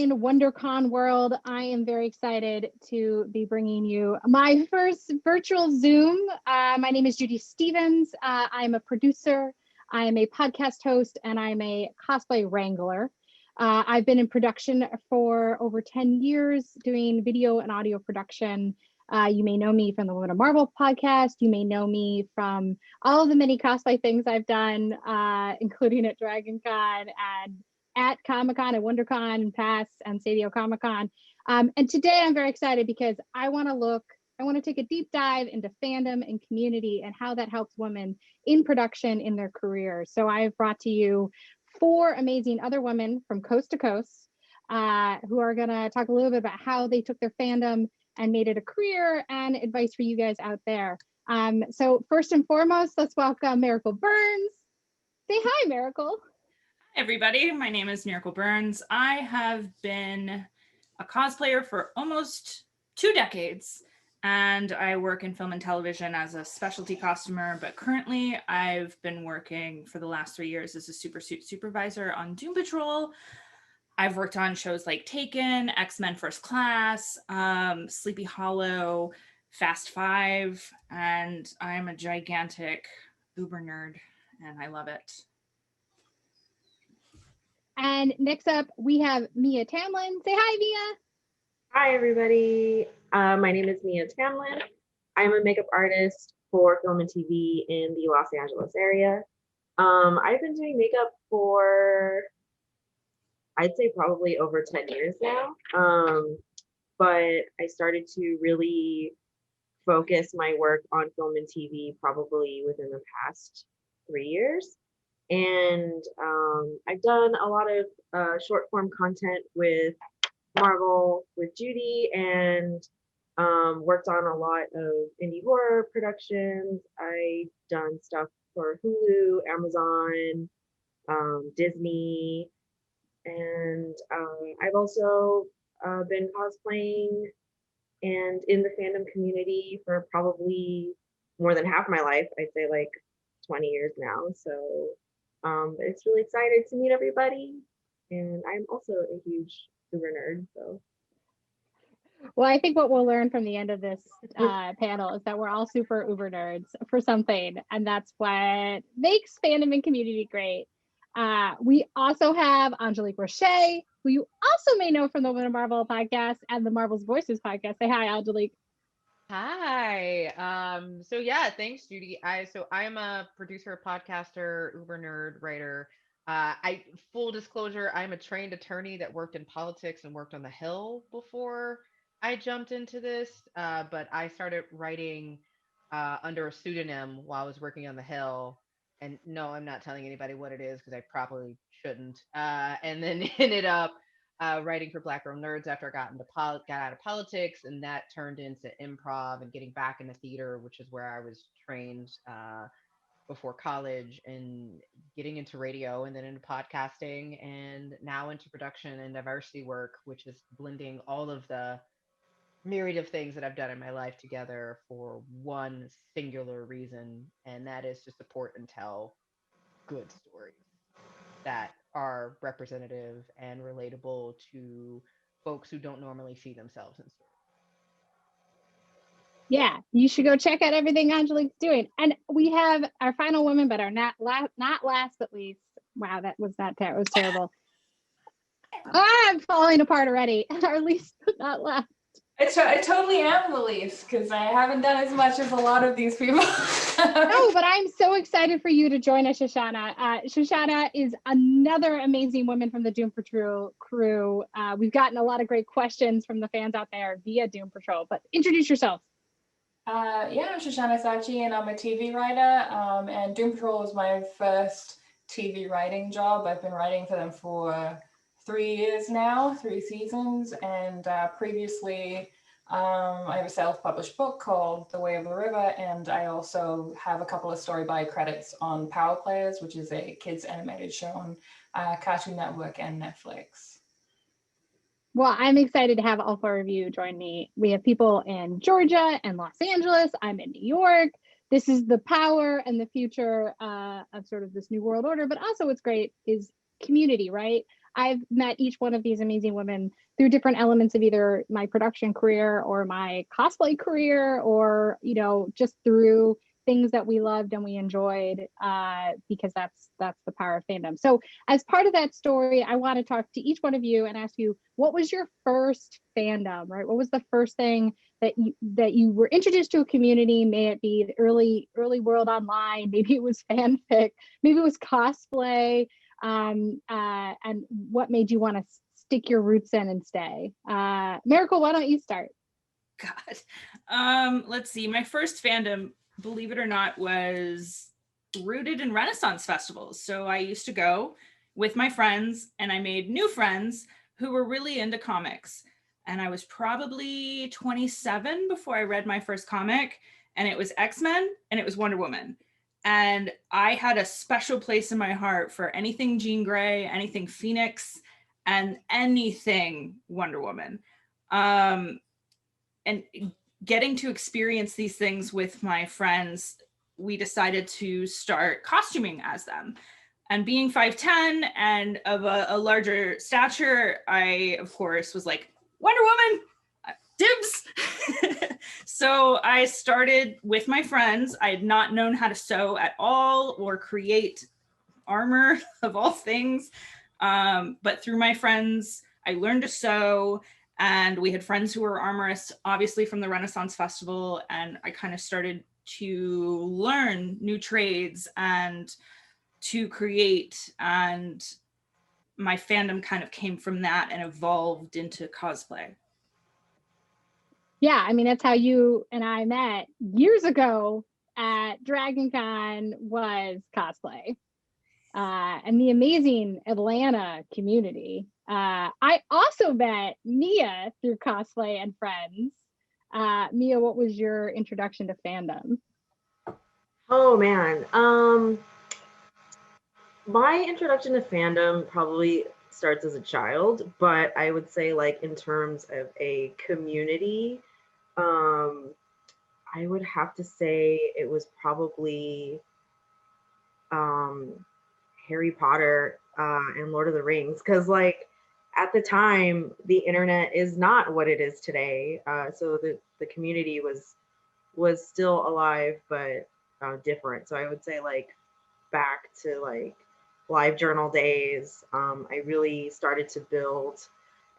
in WonderCon world. I am very excited to be bringing you my first virtual Zoom. My name is Judy Stevens. I'm a producer, I'm a podcast host, and I'm a cosplay wrangler. I've been in production for over 10 years doing video and audio production. You may know me from the Women of Marvel podcast. You may know me from all of the many cosplay things I've done, including at DragonCon and at Comic-Con and WonderCon and PAX and San Diego Comic-Con. And today I'm very excited because I want to take a deep dive into fandom and community and how that helps women in production in their careers. So I've brought to you 4 amazing other women from coast to coast who are gonna talk a little bit about how they took their fandom and made it a career and advice for you guys out there. So first and foremost, let's welcome Miracole Burns. Say hi, Miracole. Hi, everybody. My name is Miracole Burns. I have been a cosplayer for almost 2 decades, and I work in film and television as a specialty costumer, but currently I've been working for the last 3 years as a super suit supervisor on Doom Patrol. I've worked on shows like Taken, X-Men First Class, Sleepy Hollow, Fast 5, and I'm a gigantic uber nerd, and I love it. And next up, we have Miya Tamlyn. Say hi, Miya. Hi, everybody. My name is Miya Tamlyn. I'm a makeup artist for film and TV in the Los Angeles area. I've been doing makeup for, I'd say probably over 10 years now. But I started to really focus my work on film and TV probably within the past 3 years. And I've done a lot of short form content with Marvel, with Judy, and worked on a lot of indie horror productions. I've done stuff for Hulu, Amazon, Disney, and I've also been cosplaying and in the fandom community for probably more than half my life. I'd say like 20 years now. So it's really excited to meet everybody, and I'm also a huge uber nerd. So, well, I think what we'll learn from the end of this panel is that we're all super uber nerds for something, and that's what makes fandom and community great. We also have Angélique Roché, who you also may know from the Women of Marvel podcast and the Marvel's Voices podcast. Say hi, Angélique. Hi. So yeah, thanks, Judy. I'm a producer, podcaster, uber nerd, writer. Full disclosure, I'm a trained attorney that worked in politics and worked on the Hill before I jumped into this. But I started writing under a pseudonym while I was working on the Hill. And no, I'm not telling anybody what it is because I probably shouldn't. And then ended up writing for Black Girl Nerds after I got out of politics, and that turned into improv and getting back into theater, which is where I was trained before college, and getting into radio, and then into podcasting, and now into production and diversity work, which is blending all of the myriad of things that I've done in my life together for one singular reason, and that is to support and tell good stories that are representative and relatable to folks who don't normally see themselves in stories. Yeah, you should go check out everything Angelique's doing. And we have our final woman, but our not last but least. Wow, that was terrible. I'm falling apart already. Our least but not last. I totally am the least because I haven't done as much as a lot of these people. No, but I'm so excited for you to join us, Shoshana. Shoshana is another amazing woman from the Doom Patrol crew. We've gotten a lot of great questions from the fans out there via Doom Patrol, but introduce yourself. Yeah, I'm Shoshana Sachi, and I'm a TV writer. And Doom Patrol was my first TV writing job. I've been writing for them for 3 years now, 3 seasons, and previously I have a self-published book called The Way of the River, and I also have a couple of story by credits on Power Players, which is a kids animated show on Cartoon Network and Netflix. Well, I'm excited to have all 4 of you join me. We have people in Georgia and Los Angeles. I'm in New York. This is the power and the future of sort of this new world order, but also what's great is community, right? I've met each one of these amazing women through different elements of either my production career or my cosplay career, or, you know, just through things that we loved and we enjoyed, because that's the power of fandom. So as part of that story, I want to talk to each one of you and ask you, what was your first fandom, right? What was the first thing that you were introduced to a community? May it be the early world online, maybe it was fanfic, maybe it was cosplay, and what made you want to stick your roots in and stay? Miracle, why don't you start? God, let's see. My first fandom, believe it or not, was rooted in Renaissance festivals. So I used to go with my friends, and I made new friends who were really into comics. And I was probably 27 before I read my first comic, and it was X-Men and it was Wonder Woman. And I had a special place in my heart for anything Jean Grey, anything Phoenix, and anything Wonder Woman. And getting to experience these things with my friends, we decided to start costuming as them. And being 5'10" and of a larger stature, I, of course, was like, Wonder Woman, dibs. So I started with my friends. I had not known how to sew at all or create armor of all things. But through my friends, I learned to sew. And we had friends who were armorists, obviously from the Renaissance Festival. And I kind of started to learn new trades and to create. And my fandom kind of came from that and evolved into cosplay. Yeah, I mean, that's how you and I met years ago at Dragon Con, was cosplay. And the amazing Atlanta community. I also met Miya through cosplay and friends. Miya, what was your introduction to fandom? Oh man, my introduction to fandom probably starts as a child, but I would say, like, in terms of a community, I would have to say it was probably Harry Potter and Lord of the Rings, because, like, at the time the internet is not what it is today, so the community was still alive, but different. So I would say, like, back to, like, live journal days, I really started to build,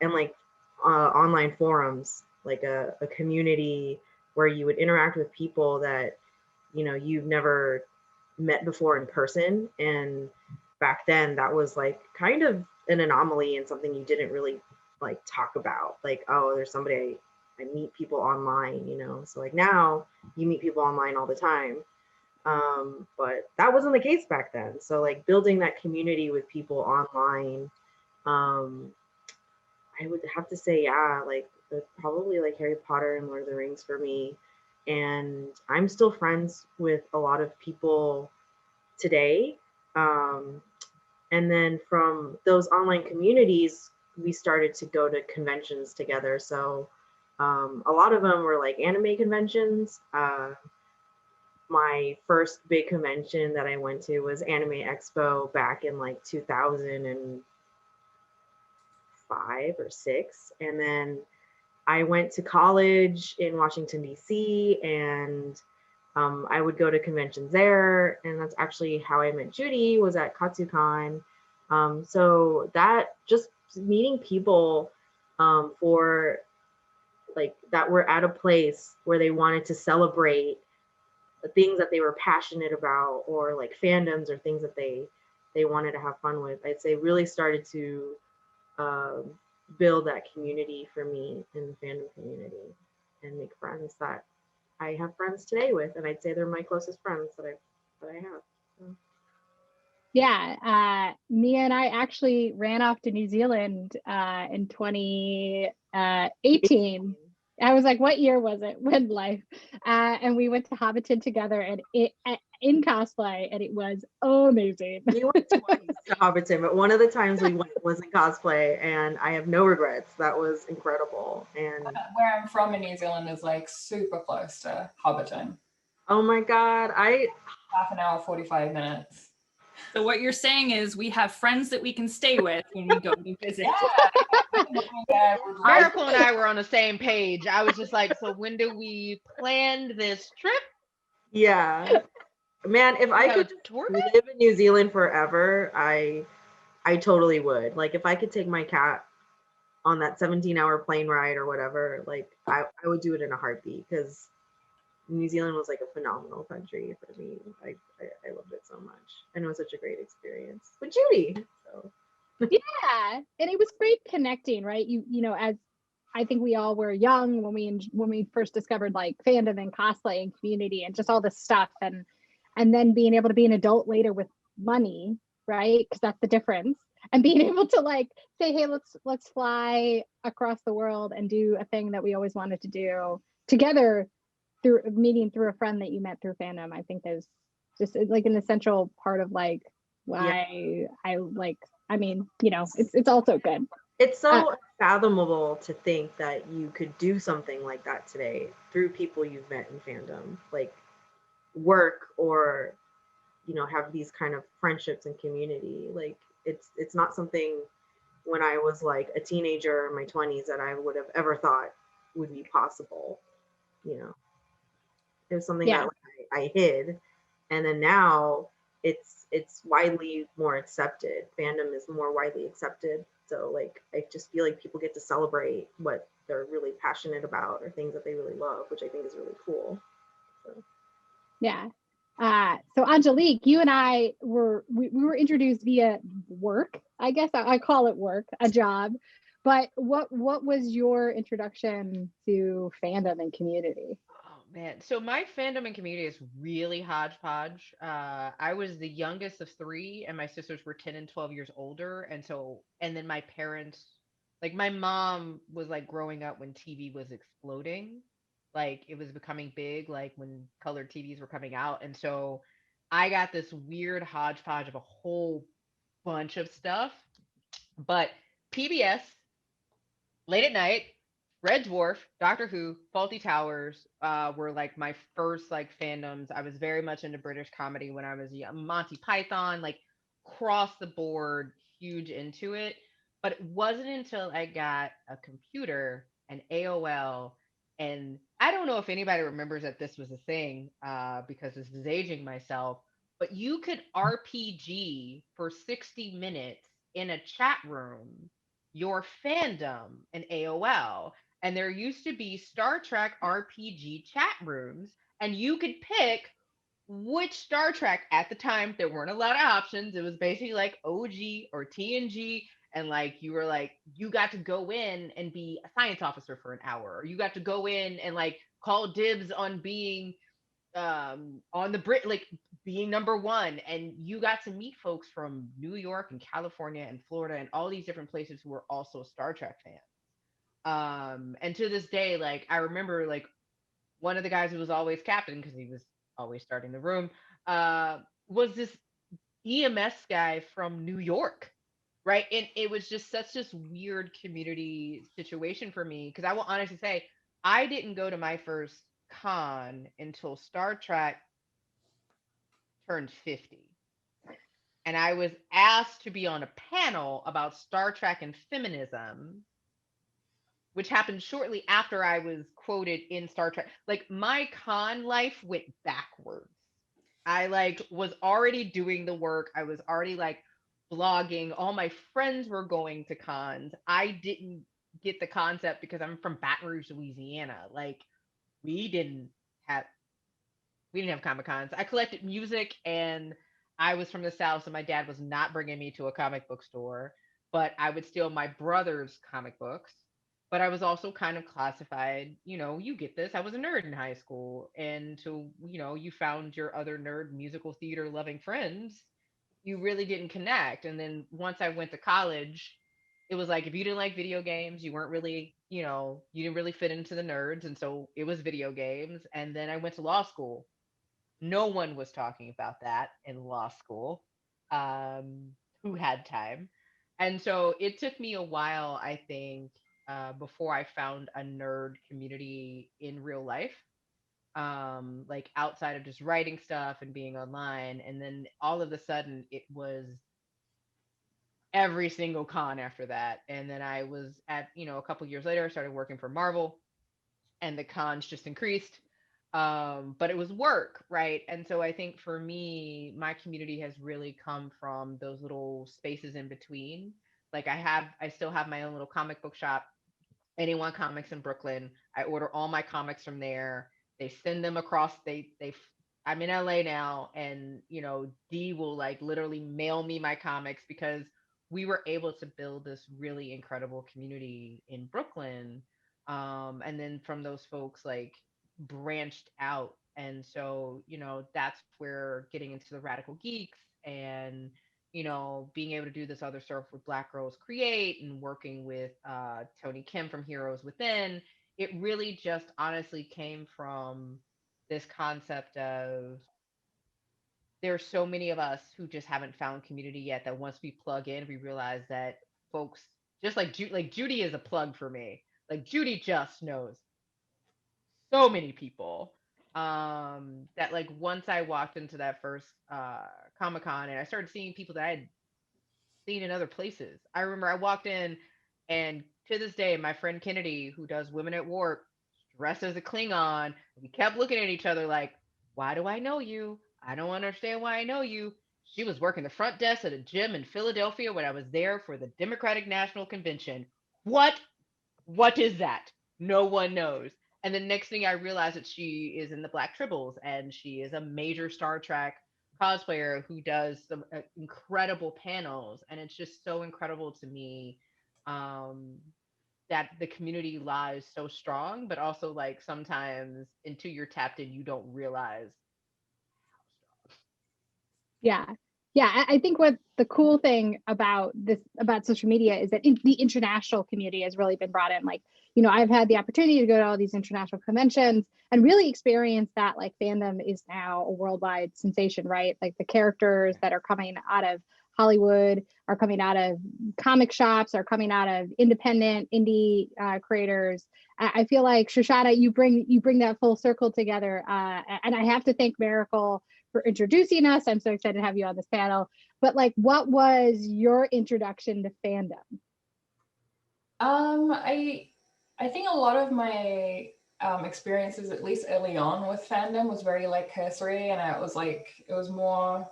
and, like, online forums, like a community where you would interact with people that, you know, you've never met before in person. And back then that was, like, kind of an anomaly and something you didn't really, like, talk about, like, oh, there's somebody I meet people online, you know. So, like, now you meet people online all the time, but that wasn't the case back then. So, like, building that community with people online, I would have to say, yeah, like, probably, like, Harry Potter and Lord of the Rings for me. And I'm still friends with a lot of people today. And then from those online communities, we started to go to conventions together. So a lot of them were, like, anime conventions. My first big convention that I went to was Anime Expo back in, like, 2005 or 6. And then I went to college in Washington, D.C., and I would go to conventions there. And that's actually how I met Judy, was at KatsuCon. So that, just meeting people for, like, that were at a place where they wanted to celebrate the things that they were passionate about, or, like, fandoms or things that they wanted to have fun with, I'd say really started to build that community for me in the fandom community, and make friends that I have friends today with, and I'd say they're my closest friends that I have. So. Yeah, Miya and I actually ran off to New Zealand in 2018. I was like, what year was it? When life? And we went to Hobbiton together, and in cosplay, and it was amazing. We went twice to Hobbiton, but one of the times we went was in cosplay, and I have no regrets. That was incredible. And where I'm from in New Zealand is, like, super close to Hobbiton. Oh my God, half an hour, 45 minutes. So what you're saying is we have friends that we can stay with when we go to visit. Yeah. Miracle and I were on the same page. I was just like, so when do we plan this trip? Yeah. Man, if I have could a just tour live in New Zealand forever, I totally would. Like if I could take my cat on that 17-hour plane ride or whatever, like I would do it in a heartbeat because New Zealand was like a phenomenal country for me. I loved it so much. And it was such a great experience with Judy. So Yeah, and it was great connecting, right? You know, as I think we all were young when we first discovered like fandom and cosplay and community and just all this stuff, and then being able to be an adult later with money, right? Because that's the difference. And being able to like say, hey, let's fly across the world and do a thing that we always wanted to do together through meeting through a friend that you met through fandom. I think is just like an essential part of like why I like. I mean, you know, it's also good. it's so fathomable to think that you could do something like that today through people you've met in fandom, like work or have these kind of friendships and community. Like it's not something when I was like a teenager in my 20s that I would have ever thought would be possible. It was something that like, I hid, and then now it's widely more accepted. Fandom is more widely accepted. So like I just feel like people get to celebrate what they're really passionate about or things that they really love, which I think is really cool. So. Yeah. So Angelique, you and I we were introduced via work. I guess I call it work, a job. But what was your introduction to fandom and community? Oh man, so my fandom and community is really hodgepodge. I was the youngest of three, and my sisters were 10 and 12 years older, and then my parents, like my mom was like growing up when TV was exploding, like it was becoming big, like when colored TVs were coming out, and so I got this weird hodgepodge of a whole bunch of stuff, but PBS late at night, Red Dwarf, Doctor Who, Faulty Towers were like my first like fandoms. I was very much into British comedy when I was young. Monty Python, like cross the board, huge into it. But it wasn't until I got a computer and AOL, and I don't know if anybody remembers that this was a thing because this is aging myself. But you could RPG for 60 minutes in a chat room your fandom in AOL. And there used to be Star Trek RPG chat rooms, and you could pick which Star Trek at the time. There weren't a lot of options. It was basically like OG or TNG. And like you were like, you got to go in and be a science officer for an hour, or you got to go in and like call dibs on being on the Brit, like being number one, and you got to meet folks from New York and California and Florida and all these different places who were also Star Trek fans. And to this day, like I remember like one of the guys who was always captain because he was always starting the room was this EMS guy from New York, right? And it was just such this weird community situation for me because I will honestly say I didn't go to my first con until Star Trek turned 50. And I was asked to be on a panel about Star Trek and feminism, which happened shortly after I was quoted in Star Trek. Like my con life went backwards. I like was already doing the work. I was already like blogging. All my friends were going to cons. I didn't get the concept because I'm from Baton Rouge, Louisiana. Like we didn't have Comic Cons. I collected music, and I was from the South, so my dad was not bringing me to a comic book store, but I would steal my brother's comic books. But I was also kind of classified, you get this. I was a nerd in high school. And so, you found your other nerd musical theater loving friends, you really didn't connect. And then once I went to college, it was like if you didn't like video games, you weren't really, you didn't really fit into the nerds. And so it was video games. And then I went to law school. No one was talking about that in law school. Who had time? And so it took me a while, I think, before I found a nerd community in real life. like outside of just writing stuff and being online. And then all of a sudden it was every single con after that. And then I was at, a couple years later, I started working for Marvel, and the cons just increased. But it was work, right? And so I think for me, my community has really come from those little spaces in between. Like I still have my own little comic book shop, Anyone Comics in Brooklyn. I order all my comics from there. They send them across. I'm in LA now, and Dee will like literally mail me my comics because we were able to build this really incredible community in Brooklyn. And then from those folks like branched out, and so that's where getting into the Radical Geeks and being able to do this other stuff with Black Girls Create and working with Tony Kim from Heroes Within, it really just honestly came from this concept of there's so many of us who just haven't found community yet, that once we plug in, we realize that folks just like Judy is a plug for me. Like Judy just knows so many people, that like once I walked into that first Comic-Con and I started seeing people that I had seen in other places. I remember I walked in, and to this day, my friend Kennedy, who does Women at Warp, dressed as a Klingon. We kept looking at each other like, why do I know you? I don't understand why I know you. She was working the front desk at a gym in Philadelphia when I was there for the Democratic National Convention. What? What is that? No one knows. And the next thing I realized that she is in the Black Tribbles, and she is a major Star Trek cosplayer who does some incredible panels. And it's just so incredible to me, that the community lies so strong, but also like sometimes until you're tapped in, you don't realize how strong. Yeah. Yeah, I think what the cool thing about social media is that the international community has really been brought in. Like, I've had the opportunity to go to all these international conventions and really experience that like fandom is now a worldwide sensation, right? Like the characters that are coming out of Hollywood are coming out of comic shops, are coming out of independent indie creators. I feel like Shoshana, you bring that full circle together, and I have to thank Miracle for introducing us. I'm so excited to have you on this panel. But like, what was your introduction to fandom? I think a lot of my experiences, at least early on with fandom, was very like cursory, and it was more.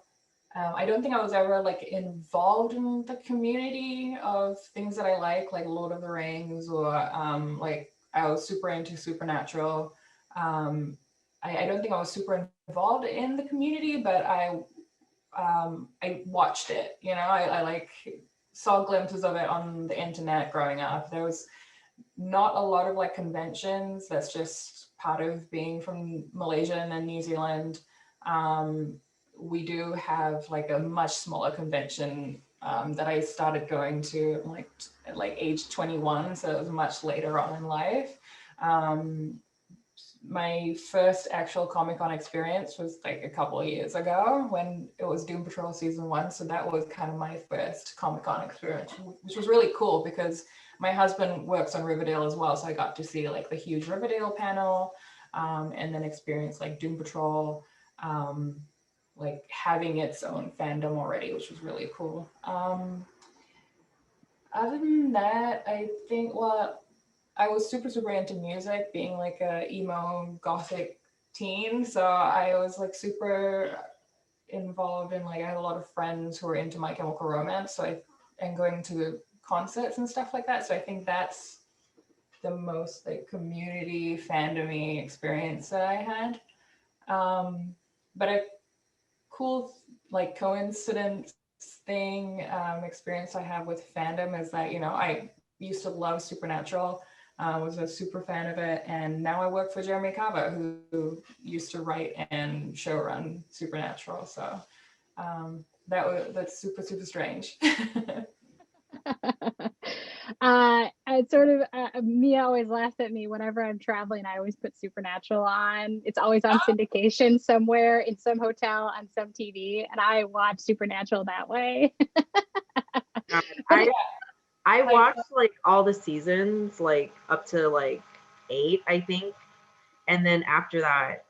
I don't think I was ever like involved in the community of things that I like Lord of the Rings, or like I was super into Supernatural. I don't think I was super involved in the community, but I watched it. I like saw glimpses of it on the internet growing up. There was not a lot of like conventions. That's just part of being from Malaysia and then New Zealand. We do have like a much smaller convention that I started going to at age 21, so it was much later on in life. My first actual Comic-Con experience was like a couple of years ago when it was Doom Patrol season 1. So that was kind of my first Comic-Con experience, which was really cool because my husband works on Riverdale as well. So I got to see like the huge Riverdale panel, and then experience like Doom Patrol, like having its own fandom already, which was really cool. Other than that, I think, I was super into music, being like a emo gothic teen. So I was like super involved in I had a lot of friends who were into My Chemical Romance. And going to concerts and stuff like that. So I think that's the most like community fandom-y experience that I had. But a cool like coincidence thing, experience I have with fandom is that, I used to love Supernatural. Was a super fan of it, and now I work for Jeremy Cava, who used to write and showrun Supernatural. So that's super strange. It's sort of Mia always laughs at me whenever I'm traveling. I always put Supernatural on. It's always on syndication somewhere in some hotel on some TV, and I watch Supernatural that way. I watched like all the seasons, like up to like 8, I think. And then after that,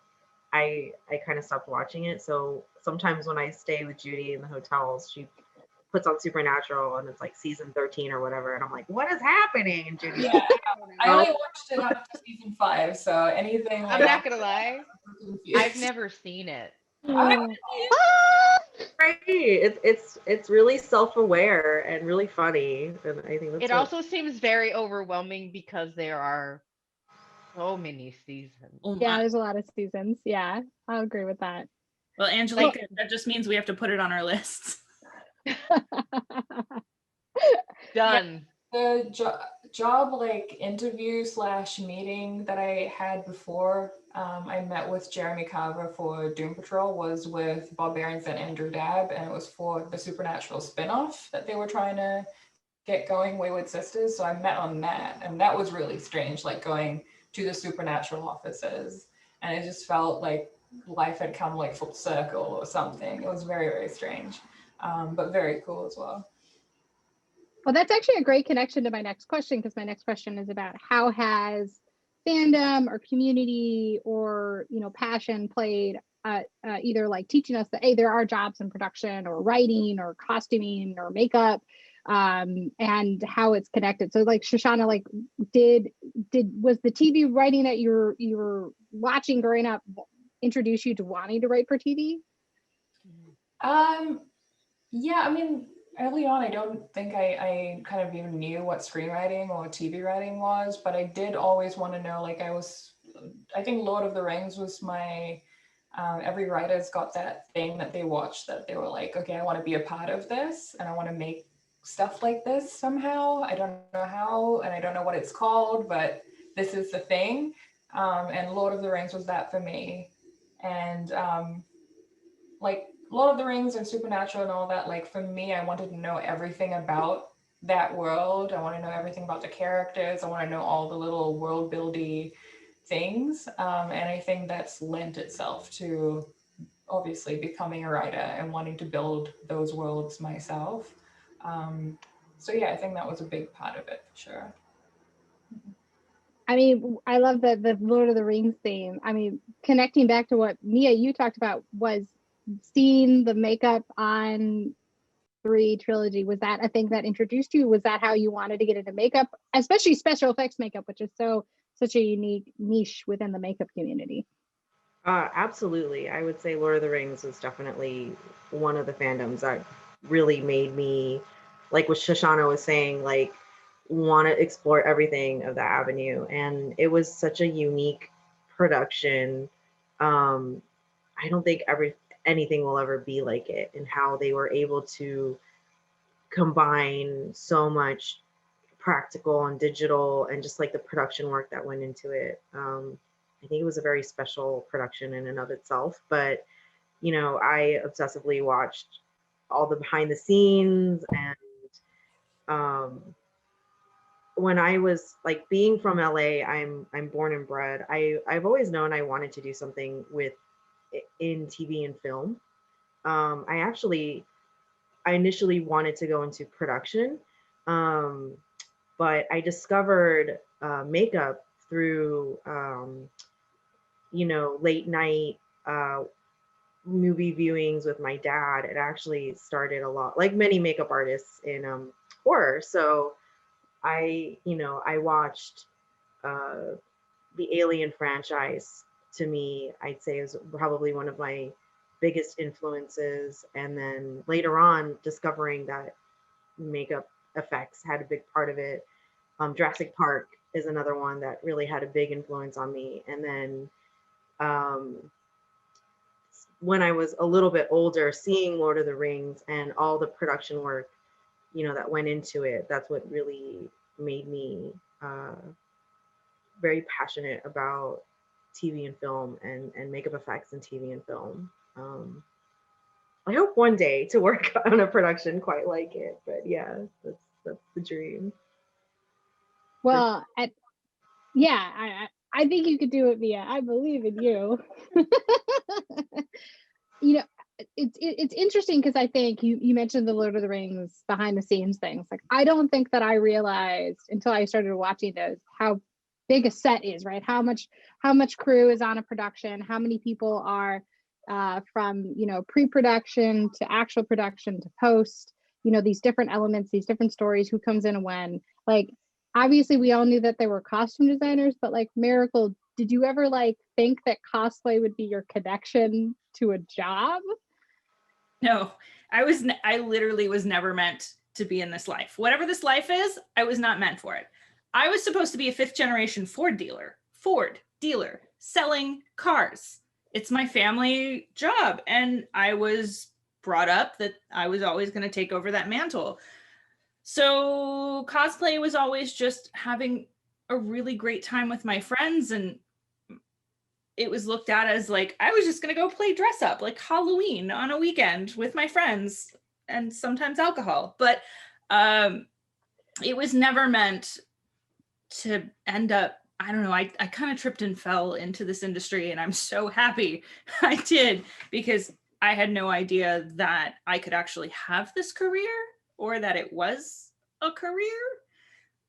I kind of stopped watching it. So sometimes when I stay with Judy in the hotels, she puts on Supernatural and it's like season 13 or whatever, and I'm like, what is happening? And Judy's Yeah, like, I only watched it up to season 5, so anything like I'm not gonna lie, I'm confused. I've never seen it. Oh, right. It's really self-aware and really funny, and I think that's It what. also seems very overwhelming because there are so many seasons. Oh Yeah, my. there's a lot of seasons. Yeah, I'll agree with that. Well, Angelique, that just means we have to put it on our list. Done. the job like interview / meeting that I had before I met with Jeremy Carver for Doom Patrol was with Bob Behrens and Andrew Dabb, and it was for the Supernatural spin-off that they were trying to get going, Wayward Sisters. So I met on that, and that was really strange, like going to the Supernatural offices, and it just felt like life had come like full circle or something. It was very, very strange, but very cool as well. Well, that's actually a great connection to my next question, because my next question is about how has fandom or community or passion played either like teaching us that, hey, there are jobs in production or writing or costuming or makeup, and how it's connected. So like Shoshana, like was the TV writing that you were watching growing up introduce you to wanting to write for TV? Yeah, I mean, early on, I don't think I kind of even knew what screenwriting or TV writing was, but I did always want to know, like I think Lord of the Rings was my, every writer's got that thing that they watch that they were like, okay, I want to be a part of this and I want to make stuff like this somehow. I don't know how, and I don't know what it's called, but this is the thing. And Lord of the Rings was that for me. And like Lord of the Rings and Supernatural and all that, like for me, I wanted to know everything about that world. I want to know everything about the characters. I want to know all the little world buildy things. And I think that's lent itself to obviously becoming a writer and wanting to build those worlds myself. So yeah, I think that was a big part of it for sure. I mean, I love the Lord of the Rings theme. I mean, connecting back to what Miya, you talked about, was seeing the makeup on 3 trilogy. Was that a thing that introduced you? Was that how you wanted to get into makeup, especially special effects makeup, which is such a unique niche within the makeup community? Absolutely. I would say Lord of the Rings was definitely one of the fandoms that really made me, like what Shoshana was saying, like want to explore everything of that avenue. And it was such a unique production. I don't think anything will ever be like it, and how they were able to combine so much practical and digital and just like the production work that went into it. I think it was a very special production in and of itself, but I obsessively watched all the behind the scenes, and when I was like, being from LA, I'm born and bred. I've always known I wanted to do something in TV and film. I initially wanted to go into production, but I discovered makeup through late night movie viewings with my dad. It actually started a lot, like many makeup artists, in horror. So I watched the Alien franchise. To me, I'd say is probably one of my biggest influences. And then later on, discovering that makeup effects had a big part of it. Jurassic Park is another one that really had a big influence on me. And then when I was a little bit older, seeing Lord of the Rings and all the production work, that went into it, that's what really made me very passionate about TV and film, and makeup effects in TV and film. I hope one day to work on a production quite like it, but yeah, that's the dream. Well, I think you could do it, Miya. I believe in you. It's interesting because I think you mentioned the Lord of the Rings behind the scenes things. Like, I don't think that I realized until I started watching those how big a set is, right? How much crew is on a production, how many people are from, you know, pre-production to actual production to post, you know, these different elements, these different stories, who comes in and when. Like, obviously we all knew that they were costume designers, but like, Miracle, did you ever like think that cosplay would be your connection to a job? No, I literally was never meant to be in this life. Whatever this life is, I was not meant for it. I was supposed to be a 5th generation Ford dealer selling cars. It's my family job. And I was brought up that I was always going to take over that mantle. So cosplay was always just having a really great time with my friends, and it was looked at as like, I was just going to go play dress up like Halloween on a weekend with my friends and sometimes alcohol. But it was never meant to end up, I don't know, I kind of tripped and fell into this industry, and I'm so happy I did, because I had no idea that I could actually have this career, or that it was a career.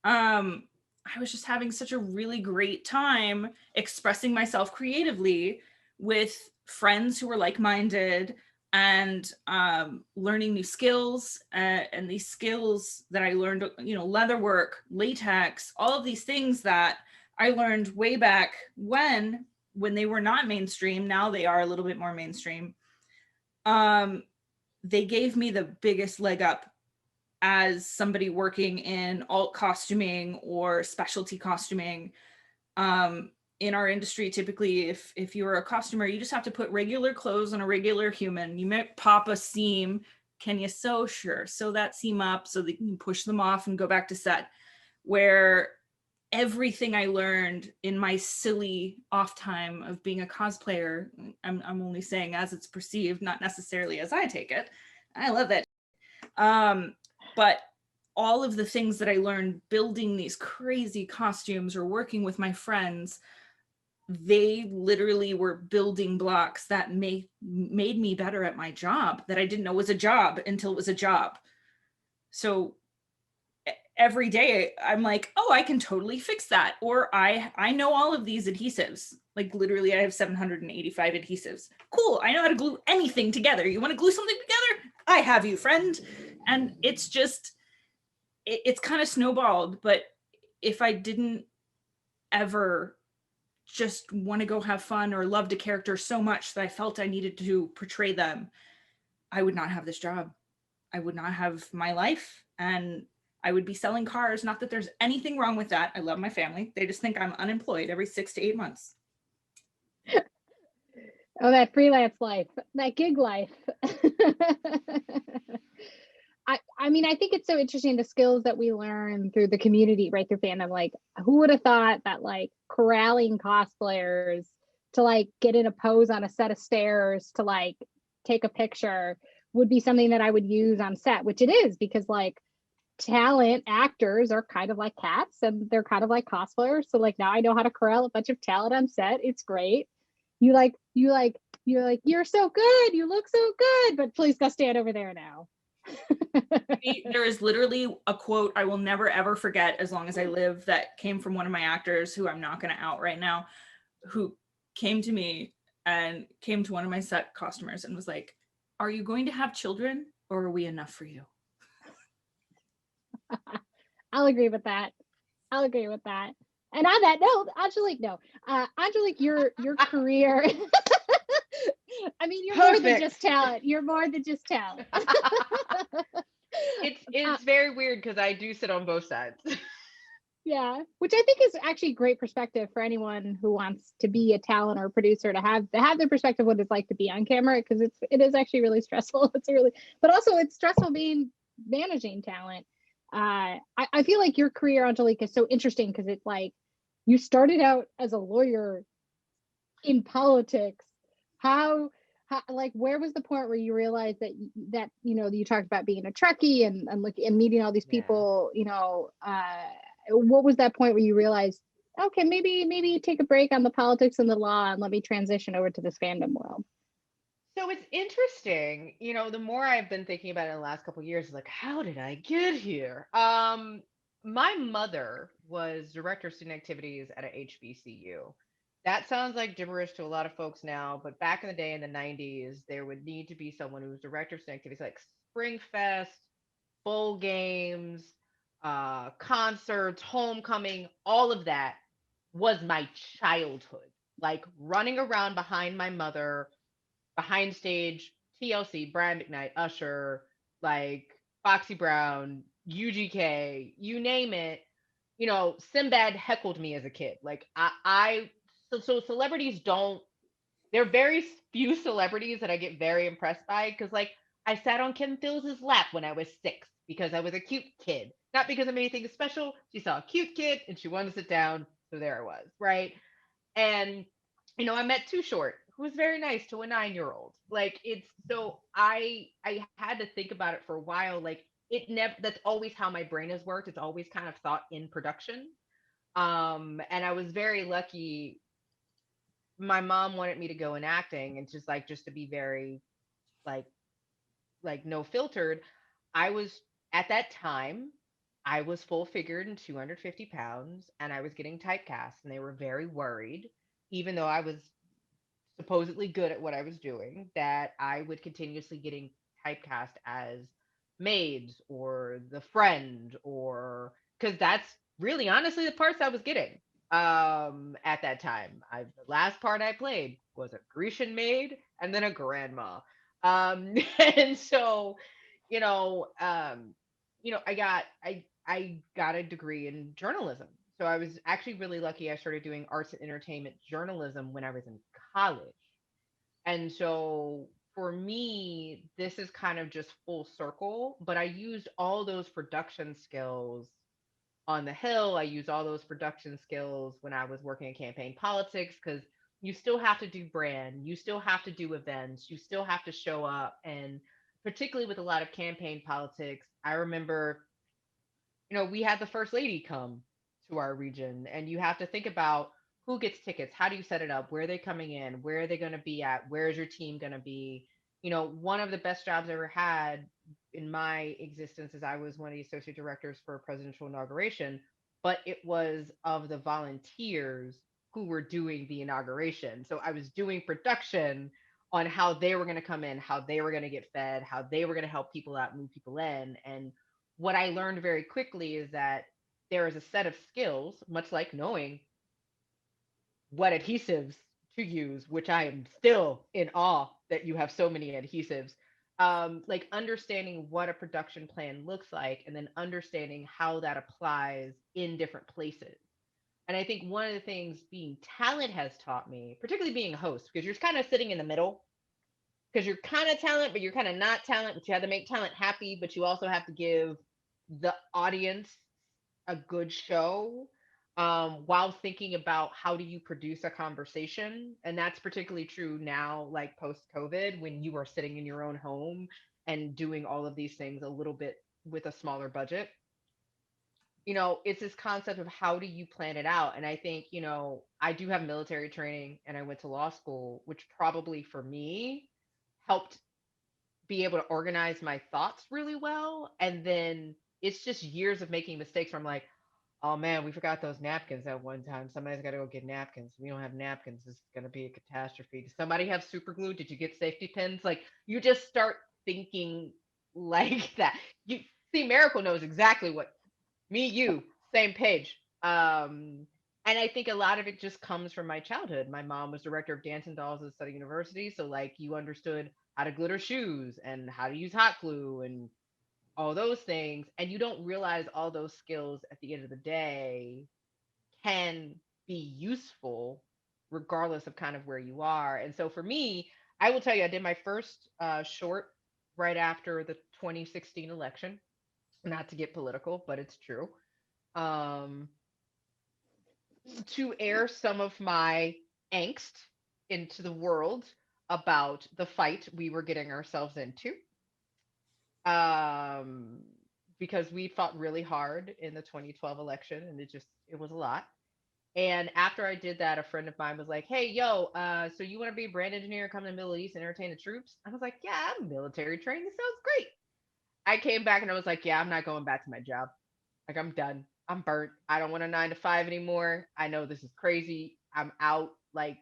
I was just having such a really great time expressing myself creatively with friends who were like-minded, and learning new skills, and these skills that I learned, you know, leatherwork, latex, all of these things that I learned way back when they were not mainstream. Now they are a little bit more mainstream. They gave me the biggest leg up as somebody working in alt costuming or specialty costuming. In our industry, typically, if you're a costumer, you just have to put regular clothes on a regular human. You might pop a seam. Can you sew? Sure. Sew that seam up so that you can push them off and go back to set. Where everything I learned in my silly off time of being a cosplayer, I'm only saying as it's perceived, not necessarily as I take it. I love that. But all of the things that I learned building these crazy costumes or working with my friends, they literally were building blocks that made me better at my job, that I didn't know was a job until it was a job. So every day I'm like, oh, I can totally fix that. Or I know all of these adhesives. Like literally I have 785 adhesives. Cool, I know how to glue anything together. You want to glue something together? I have you, friend. And it's just, it's kind of snowballed. But if I didn't ever just want to go have fun or loved a character so much that I felt I needed to portray them, I would not have this job. I would not have my life, and I would be selling cars. Not that there's anything wrong with that. I love my family. They just think I'm unemployed every 6 to 8 months. Oh, that freelance life, that gig life. I mean, I think it's so interesting, the skills that we learn through the community, right, through fandom. Like, who would have thought that like corralling cosplayers to like get in a pose on a set of stairs to like take a picture would be something that I would use on set, which it is, because like talent actors are kind of like cats and they're kind of like cosplayers. So like now I know how to corral a bunch of talent on set. It's great. You're so good, you look so good, but please go stand over there now. There is literally a quote I will never ever forget as long as I live that came from one of my actors, who I'm not going to out right now, who came to me and came to one of my set costumers and was like, are you going to have children, or are we enough for you? I'll agree with that. And on that note, Angelique, Angelique, your career. I mean, you're Perfect. more than just talent. You're more than just talent. It's very weird because I do sit on both sides. Yeah, which I think is actually great perspective for anyone who wants to be a talent or a producer, to have their perspective what it's like to be on camera, because it is actually really stressful. But also it's stressful managing talent. I feel like your career, Angelique, is so interesting because it's like you started out as a lawyer in politics. How like, where was the point where you realized that you know, you talked about being a Trekkie and meeting all these people, you know, what was that point where you realized, okay, maybe take a break on the politics and the law and let me transition over to this fandom world? So it's interesting, you know, the more I've been thinking about it in the last couple of years, like, how did I get here? My mother was director of student activities at a HBCU. That sounds like gibberish to a lot of folks now, but back in the day in the 90s, there would need to be someone who was director of student activities like Spring Fest, bowl games, concerts, homecoming, all of that was my childhood. Like running around behind my mother, behind stage, TLC, Brian McKnight, Usher, like Foxy Brown, UGK, you name it. You know, Sinbad heckled me as a kid. Like so celebrities don't. There are very few celebrities that I get very impressed by because, like, I sat on Kim Phillips's lap when I was 6 because I was a cute kid, not because of anything special. She saw a cute kid and she wanted to sit down, so there I was, right? And I met Too Short, who was very nice to a 9-year-old. Like it's so I had to think about it for a while. Like it never that's always how my brain has worked. It's always kind of thought in production. And I was very lucky. My mom wanted me to go in acting and just to be very like no filtered. I was at that time I was full figured and 250 pounds and I was getting typecast and they were very worried, even though I was supposedly good at what I was doing, that I would continuously getting typecast as maids or the friend or because that's really honestly the parts I was getting at that time. The last part I played was a Grecian maid and then a grandma. And so, you know, I got a degree in journalism. So I was actually really lucky. I started doing arts and entertainment journalism when I was in college. And so for me, this is kind of just full circle, but I used all those production skills on the Hill. I used all those production skills when I was working in campaign politics because you still have to do brand, you still have to do events, you still have to show up. And particularly with a lot of campaign politics, I remember, we had the first lady come to our region, and you have to think about who gets tickets, how do you set it up, where are they coming in, where are they going to be at, where is your team going to be. One of the best jobs I ever had in my existence is I was one of the associate directors for a presidential inauguration, but it was of the volunteers who were doing the inauguration. So I was doing production on how they were going to come in, how they were going to get fed, how they were going to help people out, move people in. And what I learned very quickly is that there is a set of skills, much like knowing what adhesives to use, which I am still in awe that you have so many adhesives. Like understanding what a production plan looks like and then understanding how that applies in different places. And I think one of the things being talent has taught me, particularly being a host, because you're kind of sitting in the middle, because you're kind of talent, but you're kind of not talent, but you have to make talent happy, but you also have to give the audience a good show, while thinking about how do you produce a conversation. And that's particularly true now, like post COVID, when you are sitting in your own home and doing all of these things a little bit with a smaller budget. It's this concept of how do you plan it out. And I think, I do have military training and I went to law school, which probably for me helped be able to organize my thoughts really well. And then it's just years of making mistakes where I'm like, oh man, we forgot those napkins at one time. Somebody's got to go get napkins. We don't have napkins. This is going to be a catastrophe. Does somebody have super glue? Did you get safety pins? Like you just start thinking like that. You see, Miracle knows exactly what me, you, same page. And I think a lot of it just comes from my childhood. My mom was director of dancing dolls at Southern University, so like you understood how to glitter shoes and how to use hot glue and all those things, and you don't realize all those skills at the end of the day can be useful regardless of kind of where you are. And so for me, I will tell you, I did my first short right after the 2016 election. Not to get political, but it's true. Um, to air some of my angst into the world about the fight we were getting ourselves into. Um, because we fought really hard in the 2012 election and it was a lot. And after I did that, a friend of mine was like, "Hey, yo, so you want to be a brand engineer, come to the Middle East, and entertain the troops?" I was like, "Yeah, I'm military trained. This sounds great." I came back and I was like, "Yeah, I'm not going back to my job. Like, I'm done. I'm burnt. I don't want a 9 to 5 anymore. I know this is crazy. I'm out. Like,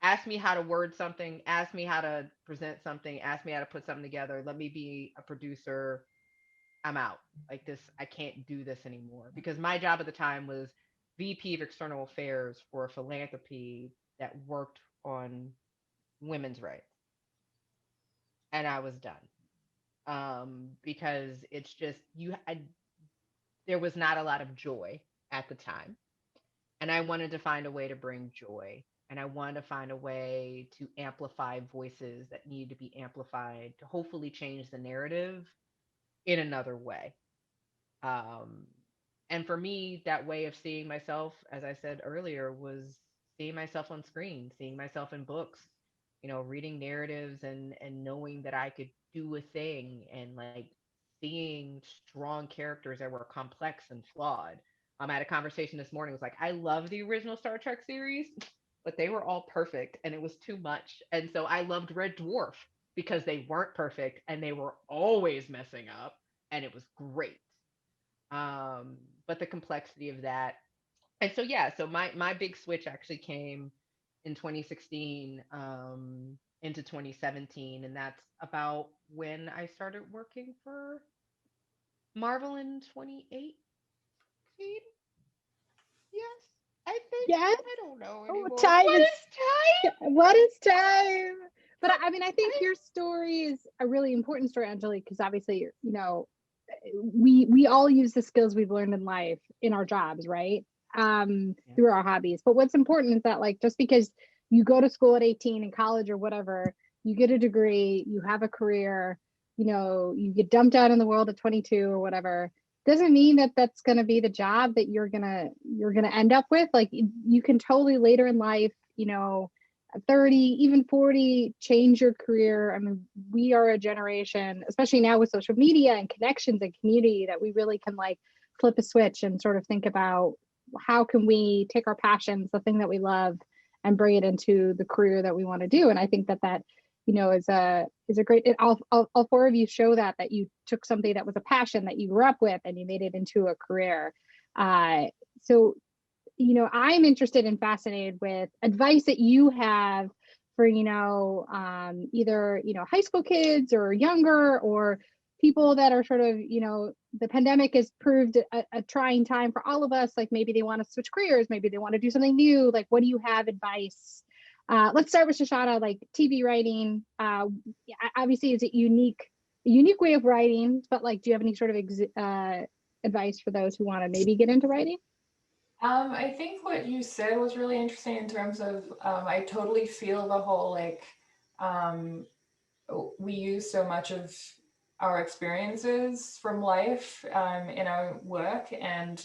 ask me how to word something, ask me how to present something, ask me how to put something together. Let me be a producer. I'm out. Like, this, I can't do this anymore. Because my job at the time was VP of External Affairs for a philanthropy that worked on women's rights. And I was done. Because it's just, there was not a lot of joy at the time. And I wanted to find a way to bring joy. And I wanted to find a way to amplify voices that need to be amplified to hopefully change the narrative in another way. Um, and for me, that way of seeing myself, as I said earlier, was seeing myself on screen, seeing myself in books, reading narratives and knowing that I could do a thing and like seeing strong characters that were complex and flawed. I had a conversation this morning. It was like, I love the original Star Trek series, but they were all perfect and it was too much. And so I loved Red Dwarf because they weren't perfect and they were always messing up and it was great. But the complexity of that. And so, yeah, so my big switch actually came in 2016 into 2017. And that's about when I started working for Marvel in 2018. Yes, I think. Yes. I don't know Oh, anymore. time What is is time? what is time? But I mean, I think your story is a really important story, Angelique, because obviously, we all use the skills we've learned in life in our jobs, right? Through our hobbies. But what's important is that, like, just because you go to school at 18 in college or whatever, you get a degree, you have a career, you get dumped out in the world at 22 or whatever, doesn't mean that that's going to be the job that you're going to end up with. Like, you can totally later in life, at 30, even 40, change your career. I mean, we are a generation, especially now with social media and connections and community, that we really can like flip a switch and sort of think about how can we take our passions, the thing that we love, and bring it into the career that we want to do. And I think that is a great, all four of you show that you took something that was a passion that you grew up with and you made it into a career. So I'm interested and fascinated with advice that you have for, either, high school kids or younger, or people that are sort of, the pandemic has proved a trying time for all of us. Like, maybe they want to switch careers, maybe they want to do something new. Like, what do you have advice? Let's start with Shoshana. Like, TV writing, obviously is a unique way of writing, but like, do you have any sort of advice for those who want to maybe get into writing? I think what you said was really interesting in terms of, I totally feel the whole, like, we use so much of our experiences from life in our work. And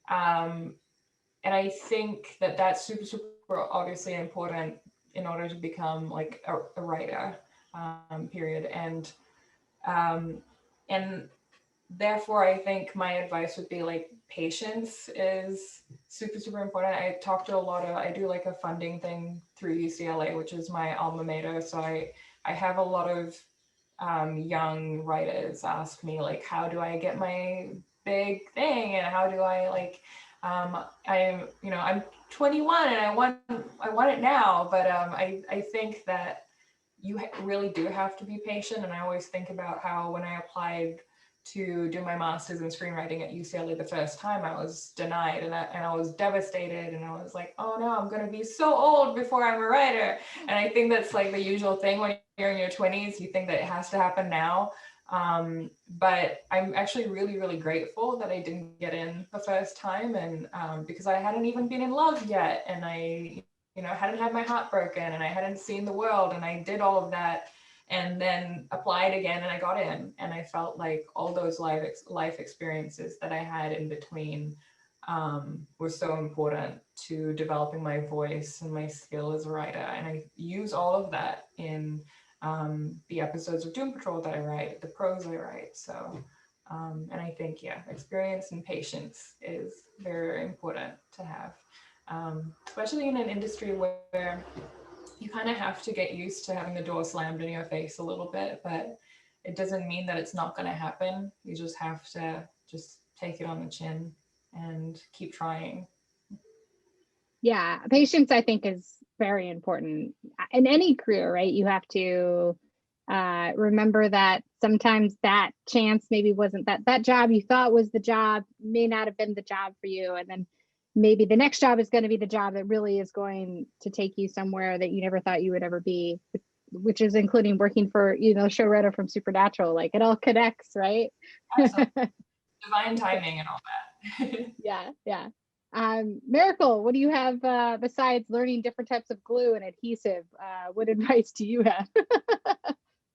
I think that that's super, super obviously important in order to become like a writer, period. And therefore, I think my advice would be like, patience is super, super important. I do like a funding thing through UCLA, which is my alma mater. So I have a lot of young writers ask me like, how do I get my big thing? And how do I like, I'm 21 and I want it now. But I think that you really do have to be patient. And I always think about how when I applied to do my master's in screenwriting at UCLA the first time, I was denied, and I was devastated, and I was like, oh no, I'm going to be so old before I'm a writer. And I think that's like the usual thing when you're in your 20s, you think that it has to happen now. But I'm actually really, really grateful that I didn't get in the first time, and because I hadn't even been in love yet, and I hadn't had my heart broken, and I hadn't seen the world, and I did all of that, and then applied again, and I got in. And I felt like all those life experiences that I had in between were so important to developing my voice and my skill as a writer. And I use all of that in the episodes of Doom Patrol that I write, the prose I write. So, and I think, yeah, experience and patience is very important to have, especially in an industry where you kind of have to get used to having the door slammed in your face a little bit, but it doesn't mean that it's not going to happen. You just have to just take it on the chin and keep trying. Yeah, patience, I think, is very important in any career, right? You have to remember that sometimes that chance maybe wasn't that job you thought was the job may not have been the job for you. And then maybe the next job is going to be the job that really is going to take you somewhere that you never thought you would ever be, which is including working for, showrunner from Supernatural. Like, it all connects, right? Absolutely. Divine timing and all that. Yeah. Miracle, what do you have besides learning different types of glue and adhesive? What advice do you have?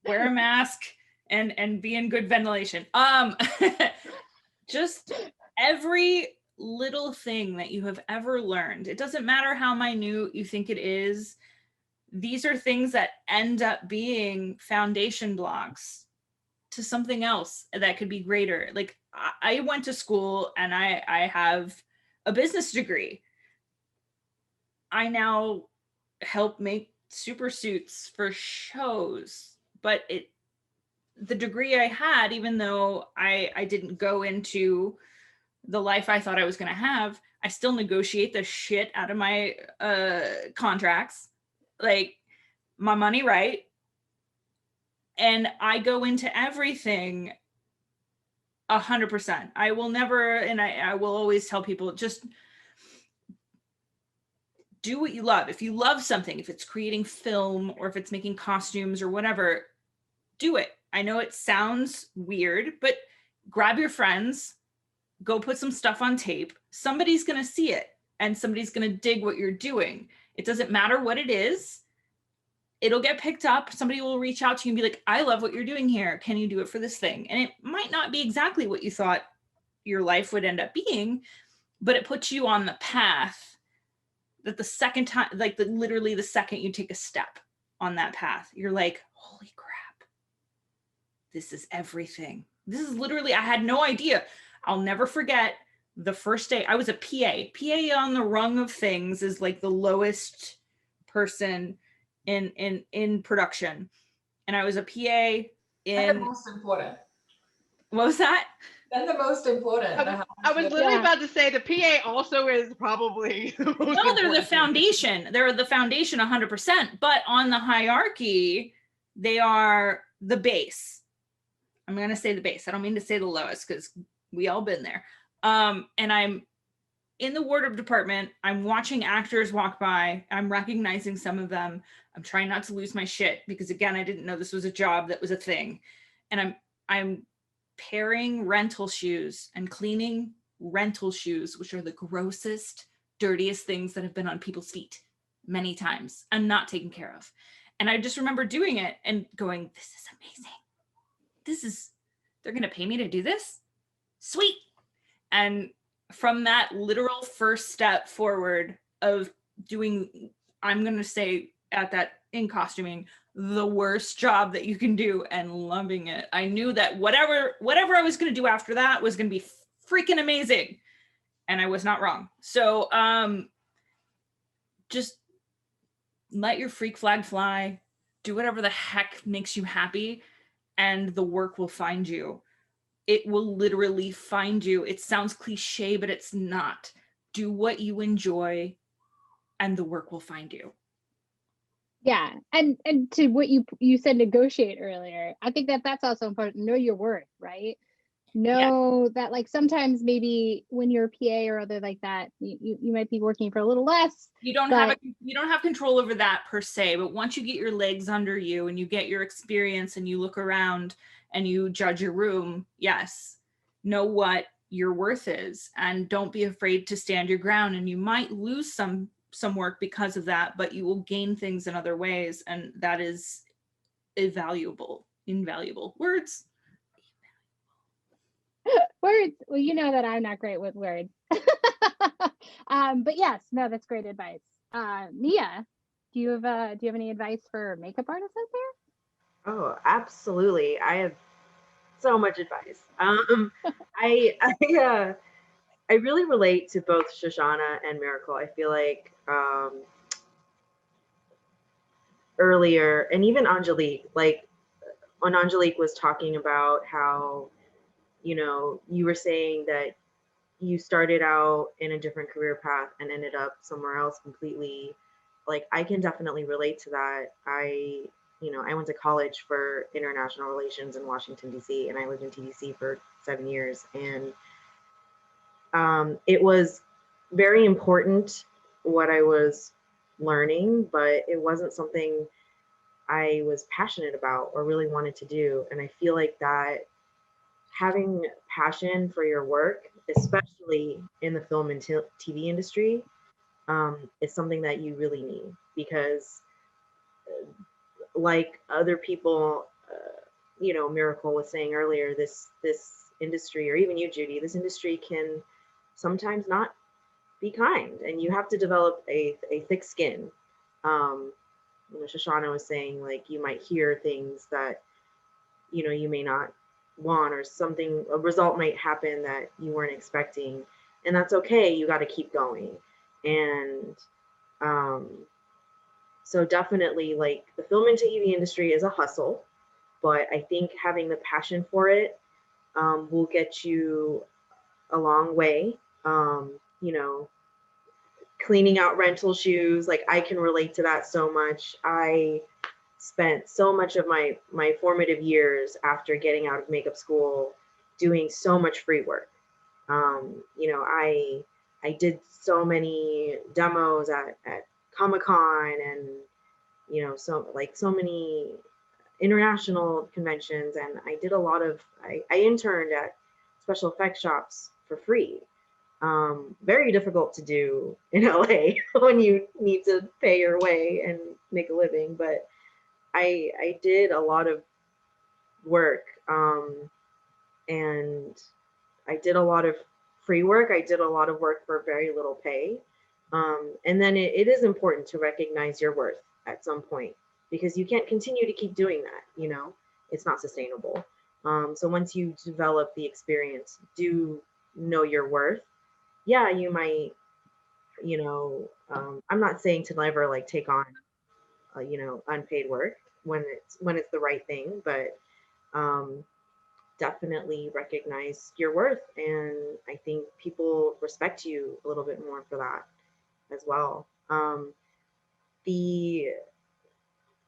Wear a mask and be in good ventilation. Just every little thing that you have ever learned, it doesn't matter how minute you think it is, these are things that end up being foundation blocks to something else that could be greater. Like, I went to school and I have a business degree. I now help make super suits for shows, but the degree I had, even though I didn't go into the life I thought I was going to have, I still negotiate the shit out of my contracts, like my money right. And I go into everything 100%. I will never, and I will always tell people, just do what you love. If you love something, if it's creating film or if it's making costumes or whatever, do it. I know it sounds weird, but grab your friends, go put some stuff on tape. Somebody's going to see it and somebody's going to dig what you're doing. It doesn't matter what it is. It'll get picked up. Somebody will reach out to you and be like, I love what you're doing here. Can you do it for this thing? And it might not be exactly what you thought your life would end up being, but it puts you on the path that the second time, like literally the second you take a step on that path, you're like, holy crap, this is everything. This is literally, I had no idea. I'll never forget the first day I was a PA. PA on the rung of things is like the lowest person in production. And I was a PA And the most important. What was that? And the most important. I was literally about to say the PA also is probably the most No, they're the important. foundation. They're the foundation 100%. But on the hierarchy, they are the base. I'm going to say the base. I don't mean to say the lowest because we all been there. And I'm in the wardrobe department. I'm watching actors walk by. I'm recognizing some of them. I'm trying not to lose my shit because, again, I didn't know this was a job that was a thing. And I'm pairing rental shoes and cleaning rental shoes, which are the grossest, dirtiest things that have been on people's feet many times and not taken care of. And I just remember doing it and going, this is amazing. They're going to pay me to do this? Sweet. And from that literal first step forward of doing, I'm going to say at that in costuming, the worst job that you can do and loving it, I knew that whatever I was going to do after that was going to be freaking amazing. And I was not wrong. So just let your freak flag fly, do whatever the heck makes you happy, and the work will find you. It will literally find you. It sounds cliche, but it's not. Do what you enjoy and the work will find you. Yeah. And to what you said, negotiate earlier, I think that's also important. Know your worth, right? Know that, like, sometimes maybe when you're a PA or other like that, you might be working for a little less. You don't have control over that per se, but once you get your legs under you and you get your experience and you look around and you judge your room, yes, know what your worth is and don't be afraid to stand your ground. And you might lose some work because of that, but you will gain things in other ways, and that is invaluable words. Words. Well, you know that I'm not great with words. But yes, no, that's great advice. Miya, do you have any advice for makeup artists out there? Oh, absolutely. I have so much advice. I really relate to both Shoshana and Miracle. I feel like earlier, and even Angelique, like when Angelique was talking about how, you know, you were saying that you started out in a different career path and ended up somewhere else completely. Like, I can definitely relate to that. I went to college for international relations in Washington, D.C., and I lived in TDC for 7 years. And it was very important what I was learning, but it wasn't something I was passionate about or really wanted to do. And I feel like that having passion for your work, especially in the film and TV industry, is something that you really need, because like other people, Miracle was saying earlier, this industry, or even you, Judy, this industry can sometimes not be kind, and you have to develop a thick skin. Shoshana was saying, like, you might hear things that you may not want, or a result might happen that you weren't expecting, and that's okay. You got to keep going. And so definitely, like, the film and TV industry is a hustle, but I think having the passion for it will get you a long way. Cleaning out rental shoes, like, I can relate to that so much. I spent so much of my formative years after getting out of makeup school doing so much free work. I did so many demos at Comic-Con, and so many international conventions, and I did a lot of I interned at special effects shops for free. Very difficult to do in LA when you need to pay your way and make a living, but I did a lot of work, and I did a lot of free work. I did a lot of work for very little pay. And then it is important to recognize your worth at some point, because you can't continue to keep doing that. It's not sustainable. So once you develop the experience, do know your worth. Yeah, you might, I'm not saying to never, like, take on, unpaid work when it's the right thing, but definitely recognize your worth. And I think people respect you a little bit more for that as well.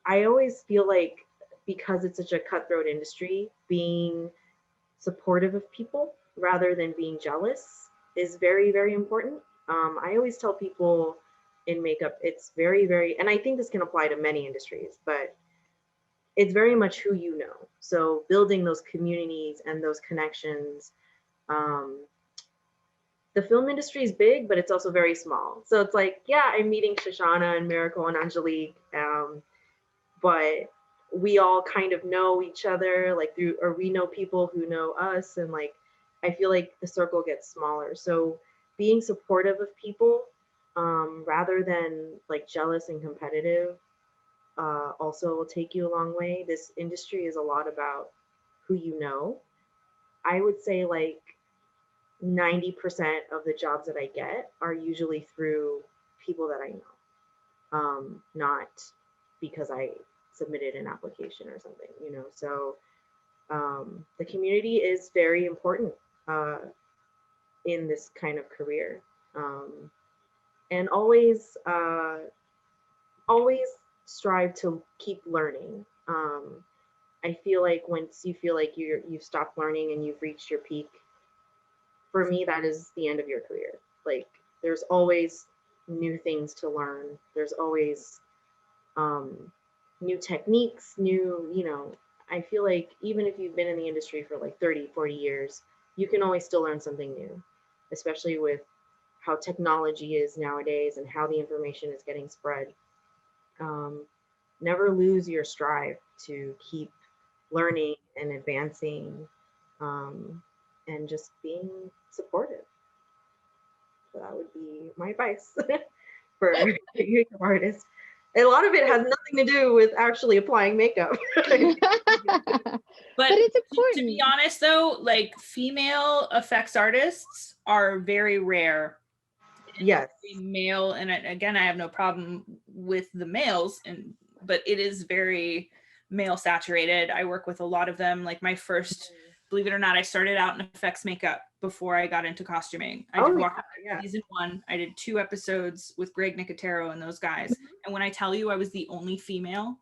I always feel like, because it's such a cutthroat industry, being supportive of people rather than being jealous is very, very important. I always tell people in makeup, it's very, very, and I think this can apply to many industries, but it's very much who you know. So building those communities and those connections. The film industry is big, but it's also very small. So it's like, yeah, I'm meeting Shoshana and Miracle and Angelique, but we all kind of know each other, like, or we know people who know us, and, like, I feel like the circle gets smaller. So being supportive of people, rather than, like, jealous and competitive, also will take you a long way. This industry is a lot about who you know. I would say, like, 90% of the jobs that I get are usually through people that I know, not because I submitted an application or something, So the community is very important in this kind of career, and always strive to keep learning. I feel like once you feel like you've stopped learning and you've reached your peak, for me, that is the end of your career. Like, there's always new things to learn. There's always new techniques, I feel like even if you've been in the industry for like 30, 40 years, you can always still learn something new, especially with how technology is nowadays and how the information is getting spread. Never lose your strive to keep learning and advancing, and just being supportive. So that would be my advice for makeup artists. A lot of it has nothing to do with actually applying makeup. But it's important. To be honest, though, like, female effects artists are very rare. Yes. Male, and again, I have no problem with the males, but it is very male saturated. I work with a lot of them. Like, my first believe it or not, I started out in effects makeup before I got into costuming. I Oh, walked yeah. season 1. I did 2 episodes with Greg Nicotero and those guys. And when I tell you I was the only female,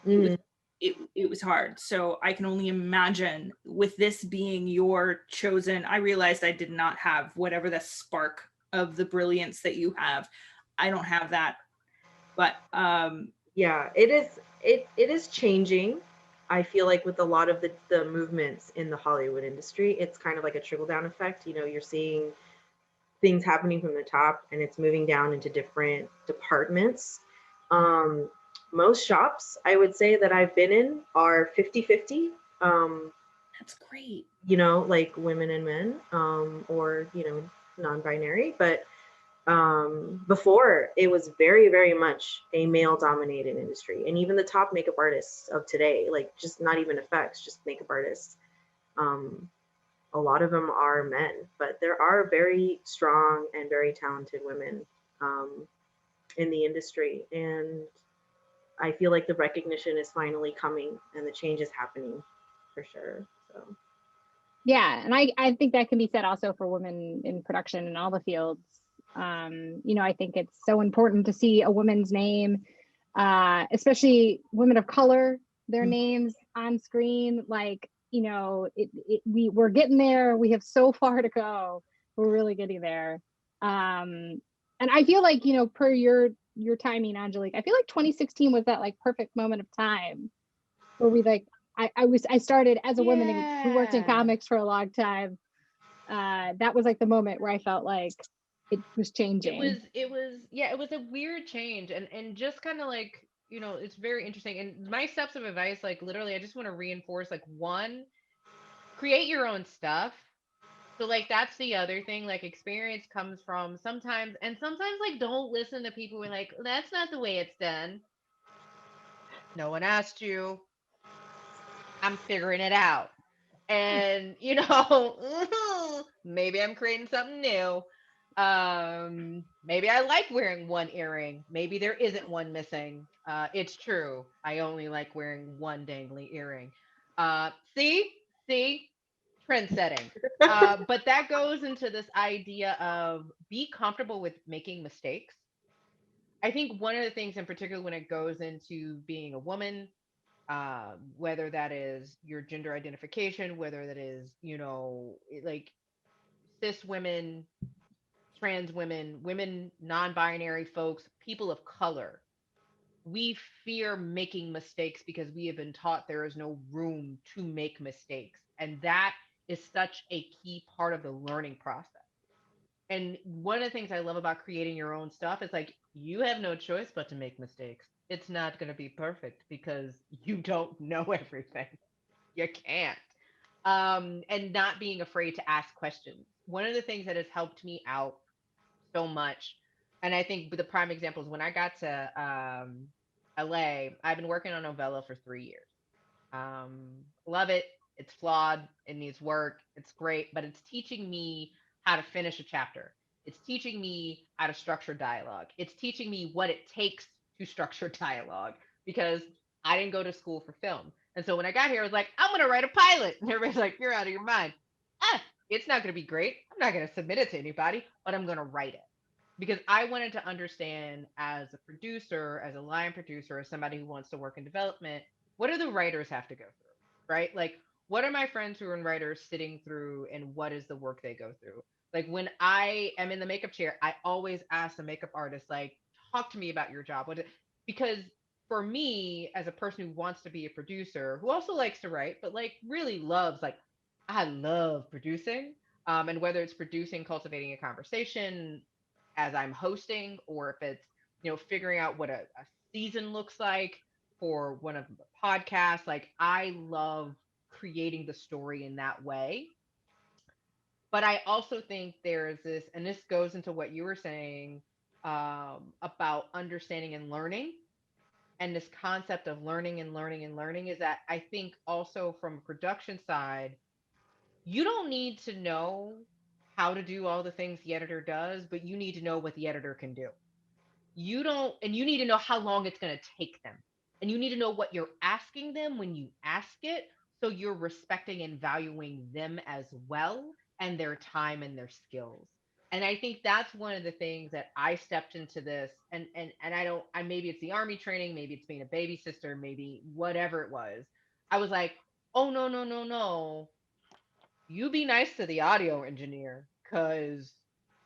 it was hard. So I can only imagine with this being your chosen, I realized I did not have whatever the spark of the brilliance that you have. I don't have that. But yeah, it is changing. I feel like with a lot of the movements in the Hollywood industry, it's kind of like a trickle down effect. You know, you're seeing things happening from the top and it's moving down into different departments. Most shops I would say that I've been in are 50-50. That's great. You know, like women and men, or, you know, non-binary. But before it was very, very much a male dominated industry. And even the top makeup artists of today, like just not even effects, just makeup artists, a lot of them are men, but there are very strong and very talented women in the industry. And I feel like the recognition is finally coming and the change is happening for sure. So yeah, and I think that can be said also for women in production in all the fields. You know, I think it's so important to see a woman's name, especially women of color, their names on screen. Like, you know, we're getting there. We have so far to go. We're really getting there. And I feel like, you know, per your timing, Angelique, I feel like 2016 was that like perfect moment of time where we like, I started as a woman who worked in comics for a long time. That was like the moment where I felt like it was changing. It was a weird change, and just kind of like, you know, it's very interesting. And my steps of advice, like literally, I just want to reinforce, like, one, create your own stuff. So like that's the other thing. Like experience comes from sometimes, and sometimes like don't listen to people who are like, that's not the way it's done. No one asked you. I'm figuring it out. And you know, maybe I'm creating something new. Maybe I like wearing one earring. Maybe there isn't one missing. It's true. I only like wearing one dangly earring. See, trend setting. But that goes into this idea of be comfortable with making mistakes. I think one of the things in particular when it goes into being a woman, whether that is your gender identification, whether that is, you know, like cis women, trans women, women, non-binary folks, people of color, we fear making mistakes because we have been taught there is no room to make mistakes. And that is such a key part of the learning process. And one of the things I love about creating your own stuff is like you have no choice but to make mistakes. It's not going to be perfect because you don't know everything. You can't. And not being afraid to ask questions. One of the things that has helped me out so much, and I think the prime example is when I got to LA, I've been working on novella for 3 years. Love it. It's flawed. It needs work. It's great, but it's teaching me how to finish a chapter. It's teaching me how to structure dialogue. It's teaching me what it takes to structure dialogue because I didn't go to school for film. And so when I got here, I was like, I'm going to write a pilot. And everybody's like, you're out of your mind. It's not going to be great. I'm not going to submit it to anybody, but I'm going to write it because I wanted to understand as a producer, as a line producer, as somebody who wants to work in development, what do the writers have to go through, right? Like, what are my friends who are writers sitting through and what is the work they go through? Like, when I am in the makeup chair, I always ask the makeup artist, like, talk to me about your job. Because for me, as a person who wants to be a producer, who also likes to write, but like really loves, like, I love producing. And whether it's producing, cultivating a conversation as I'm hosting, or if it's, you know, figuring out what a season looks like for one of the podcasts, like I love creating the story in that way. But I also think there's this, and this goes into what you were saying about understanding and learning. And this concept of learning and learning and learning is that I think also from a production side, you don't need to know how to do all the things the editor does, but you need to know what the editor can do. You don't, and you need to know how long it's going to take them. And you need to know what you're asking them when you ask it so you're respecting and valuing them as well, and their time and their skills. And I think that's one of the things that I stepped into this, and I maybe it's the army training, maybe it's being a baby sister, maybe whatever it was. I was like, oh no, no, no, no. You be nice to the audio engineer, because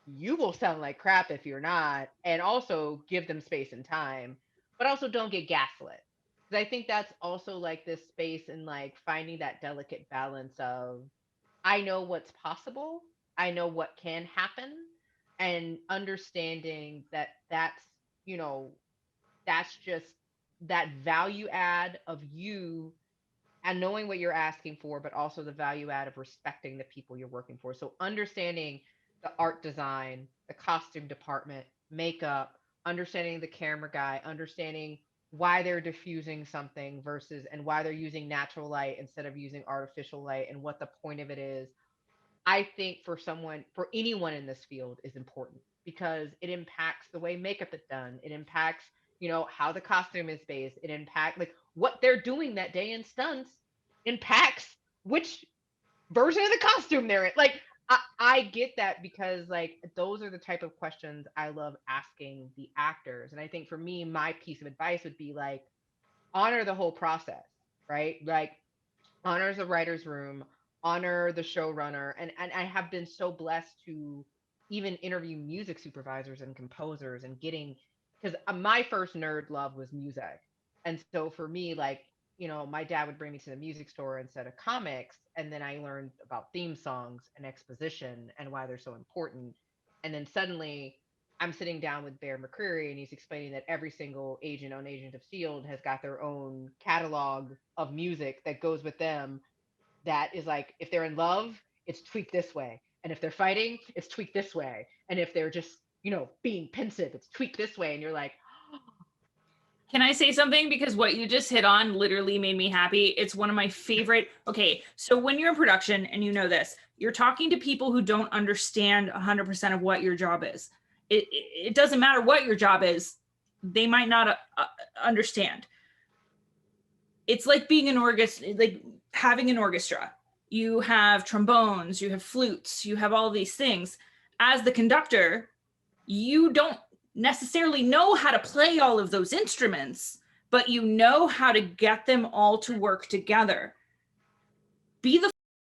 you will sound like crap if you're not. And also give them space and time, but also don't get gaslit. Because I think that's also like this space and like finding that delicate balance of, I know what's possible, I know what can happen, and understanding that that's, you know, that's just that value add of you and knowing what you're asking for, but also the value add of respecting the people you're working for. So understanding the art design, the costume department, makeup, understanding the camera guy, understanding why they're diffusing something versus and why they're using natural light instead of using artificial light and what the point of it is. I think for anyone in this field is important because it impacts the way makeup is done. It impacts, how the costume is based. It impacts like what they're doing that day in stunts impacts which version of the costume they're in. Like I get that because like those are the type of questions I love asking the actors. And I think for me, my piece of advice would be like honor the whole process, right? Like honor the writer's room, honor the showrunner. And I have been so blessed to even interview music supervisors and composers and getting, because my first nerd love was music. And so for me, like, my dad would bring me to the music store instead of comics. And then I learned about theme songs and exposition and why they're so important. And then suddenly I'm sitting down with Bear McCreary and he's explaining that every single agent on Agent of S.H.I.E.L.D. has got their own catalog of music that goes with them. That is like, if they're in love, it's tweaked this way. And if they're fighting, it's tweaked this way. And if they're just, being pensive, it's tweaked this way. And you're like, can I say something? Because what you just hit on literally made me happy. It's one of my favorite. Okay, so when you're in production and you know this, you're talking to people who don't understand 100% of what your job is. It doesn't matter what your job is. They might not understand. It's like being an orchestra, like having an orchestra. You have trombones, you have flutes, you have all these things. As the conductor, you don't necessarily know how to play all of those instruments, but you know how to get them all to work together. Be the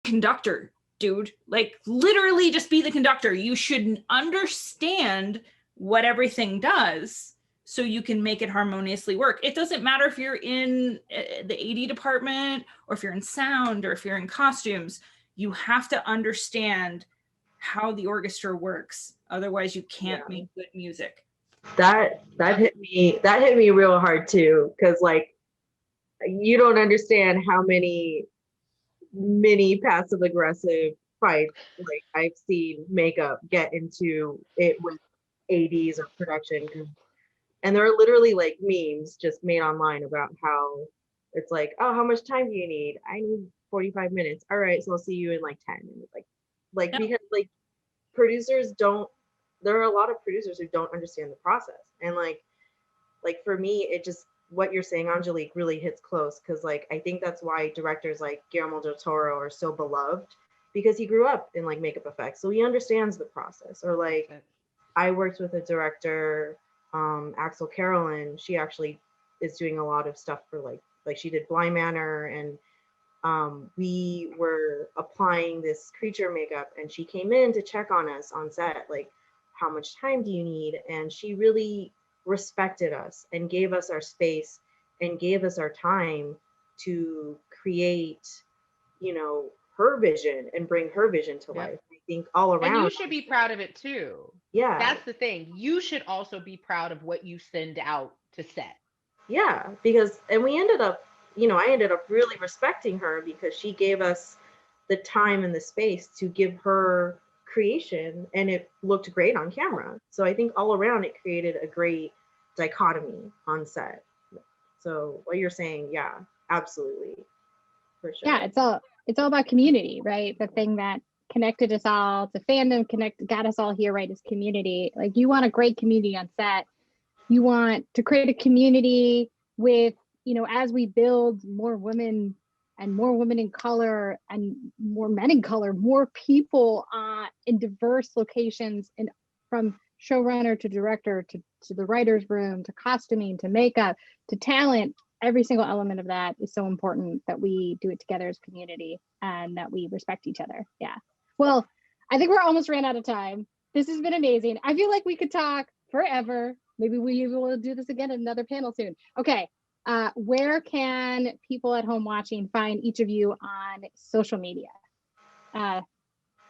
conductor, dude. Like literally just be the conductor. You should understand what everything does so you can make it harmoniously work. It doesn't matter if you're in the AD department or if you're in sound or if you're in costumes. You have to understand how the orchestra works. Otherwise you can't make good music. That hit me real hard too, because like you don't understand how many passive aggressive fights like I've seen makeup get into it with ADs or production, and there are literally like memes just made online about how it's like, oh, how much time do you need? I need 45 minutes. All right, so I'll see you in like 10. And it's like because like there are a lot of producers who don't understand the process. And like for me, it just, what you're saying, Angelique, really hits close. Cause like, I think that's why directors like Guillermo del Toro are so beloved, because he grew up in like makeup effects. So he understands the process. Or like, I worked with a director, Axel Carolyn. She actually is doing a lot of stuff for like she did Blind Manor, and we were applying this creature makeup, and she came in to check on us on set, like, how much time do you need? And she really respected us and gave us our space and gave us our time to create, her vision and bring her vision to life. I think all around. And you should be proud of it too. Yeah. That's the thing. You should also be proud of what you send out to set. Yeah, because, and we ended up, I ended up really respecting her because she gave us the time and the space to give her creation, and it looked great on camera. So I think all around it created a great dichotomy on set. So what you're saying, yeah, absolutely, for sure. Yeah, it's all about community, right? The thing that connected us all to Fandom, got us all here, right, is community. Like, you want a great community on set. You want to create a community with, as we build more women and more women in color and more men in color, more people in diverse locations, and from showrunner to director to the writer's room to costuming to makeup to talent. Every single element of that is so important that we do it together as a community and that we respect each other. Yeah. Well, I think we're almost ran out of time. This has been amazing. I feel like we could talk forever. Maybe we will do this again at another panel soon. Okay. Where can people at home watching find each of you on social media?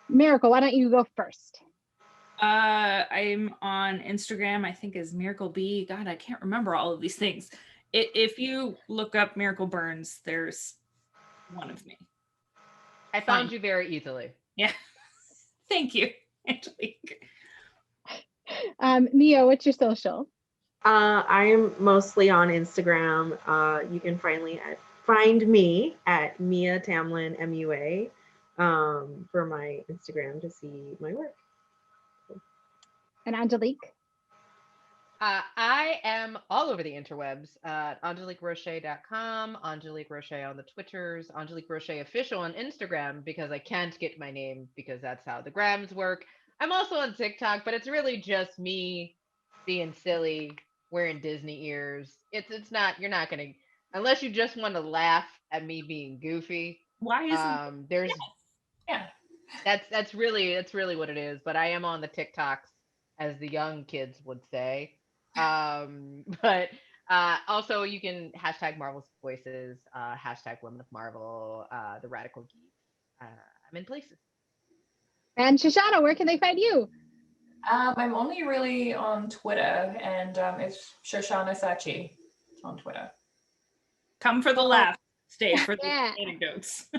Miracle, why don't you go first? I'm on Instagram, I think is Miracle B. God, I can't remember all of these things. If you look up Miracole Burns, there's one of me. I found you very easily. Yeah. Thank you, Angelique. Miya, what's your social? I am mostly on Instagram. You can find me at Miya Tamlyn, MUA, for my Instagram to see my work. And Angelique? I am all over the interwebs at AngeliqueRoche.com, Angelique Roche on the Twitters, Angelique Roche official on Instagram, because I can't get my name because that's how the grams work. I'm also on TikTok, but it's really just me being silly, wearing Disney ears. It's not, you're not gonna, unless you just want to laugh at me being goofy. Why isn't there's Yeah. that's really what it is. But I am on the TikToks, as the young kids would say. But also you can hashtag Marvel's Voices, hashtag Women of Marvel, the Radical Geek. I'm in places. And Shoshana, where can they find you? I'm only really on Twitter, and it's Shoshana Sachi on Twitter. come for the laugh, stay for the Yeah. anecdotes.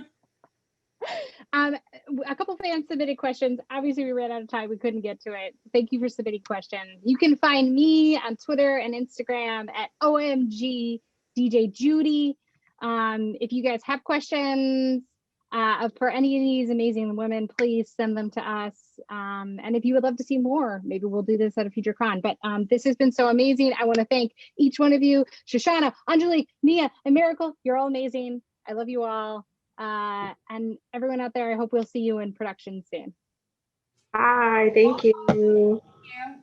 A couple fans submitted questions. Obviously, we ran out of time. We couldn't get to it. Thank you for submitting questions. You can find me on Twitter and Instagram at OMG DJ Judy. If you guys have questions for any of these amazing women, please send them to us. And if you would love to see more, maybe we'll do this at a future con. But this has been so amazing. I want to thank each one of you, Shoshana, Angelique, Miya, and Miracle. You're all amazing. I love you all. And everyone out there, I hope we'll see you in production soon. Hi, thank you. Yeah.